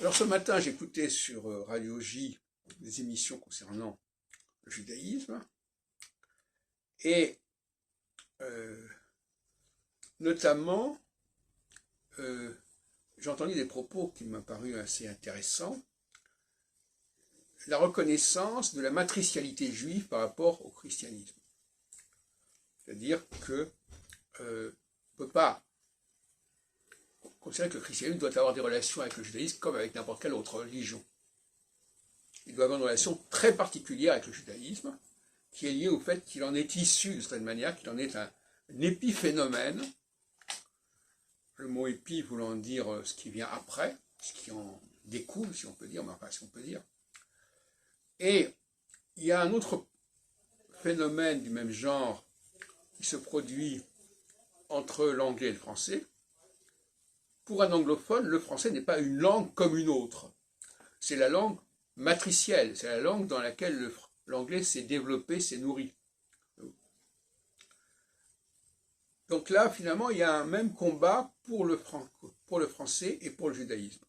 Alors ce matin, j'écoutais sur Radio J des émissions concernant le judaïsme et notamment j'ai entendu des propos qui m'ont paru assez intéressants. La reconnaissance de la matricialité juive par rapport au christianisme. C'est-à-dire que on ne peut pas considérer que le christianisme doit avoir des relations avec le judaïsme comme avec n'importe quelle autre religion. Il doit avoir une relation très particulière avec le judaïsme, qui est liée au fait qu'il en est issu, de certaine manière, qu'il en est un épiphénomène, le mot épi voulant dire ce qui vient après, ce qui en découle, si on peut dire, mais enfin, si on peut dire. Et il y a un autre phénomène du même genre qui se produit entre l'anglais et le français. Pour un anglophone, le français n'est pas une langue comme une autre. C'est la langue matricielle, c'est la langue dans laquelle l'anglais s'est développé, s'est nourri. Donc là, finalement, il y a un même combat pour le français et pour le judaïsme,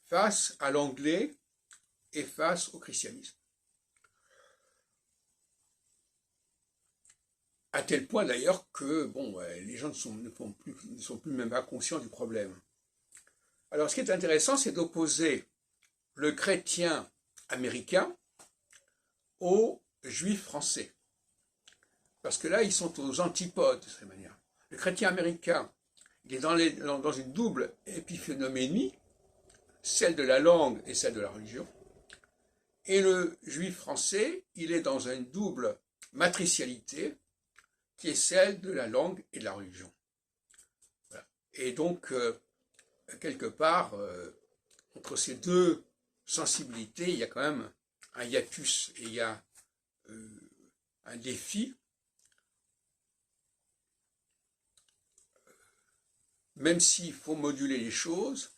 face à l'anglais et face au christianisme. À tel point d'ailleurs que les gens ne sont plus même pas conscients du problème. Alors ce qui est intéressant, c'est d'opposer le chrétien américain aux juifs français. Parce que là, ils sont aux antipodes de cette manière. Le chrétien américain, il est dans une double épiphénoménie, celle de la langue et celle de la religion. Et le juif français, il est dans une double matricialité, qui est celle de la langue et de la religion. Voilà. Et donc, quelque part, entre ces deux sensibilités, il y a quand même un hiatus, et il y a un défi, même s'il faut moduler les choses.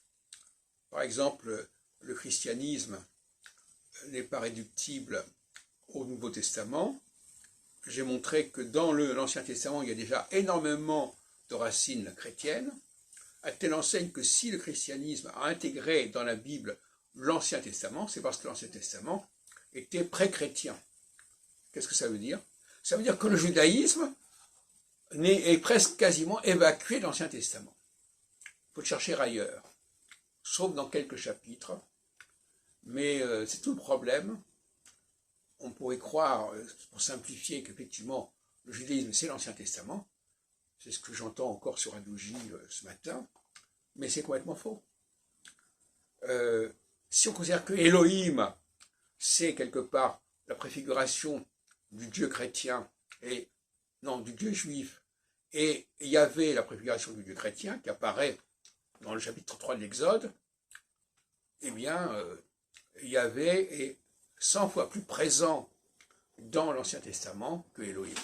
Par exemple, le christianisme n'est pas réductible au Nouveau Testament. J'ai montré que dans l'Ancien Testament, il y a déjà énormément de racines chrétiennes, à telle enseigne que si le christianisme a intégré dans la Bible l'Ancien Testament, c'est parce que l'Ancien Testament était pré-chrétien. Qu'est-ce que ça veut dire? Ça veut dire que le judaïsme est presque quasiment évacué de l'Ancien Testament. Il faut le chercher ailleurs, sauf dans quelques chapitres, mais c'est tout le problème. On pourrait croire, pour simplifier, qu'effectivement, le judaïsme, c'est l'Ancien Testament. C'est ce que j'entends encore sur Radio J ce matin, mais c'est complètement faux. Si on considère que Elohim, c'est quelque part la préfiguration du Dieu chrétien, du Dieu juif, et Yahvé, la préfiguration du Dieu chrétien, qui apparaît dans le chapitre 3 de l'Exode, eh bien, Yahvé est 100 fois plus présent dans l'Ancien Testament que Elohim.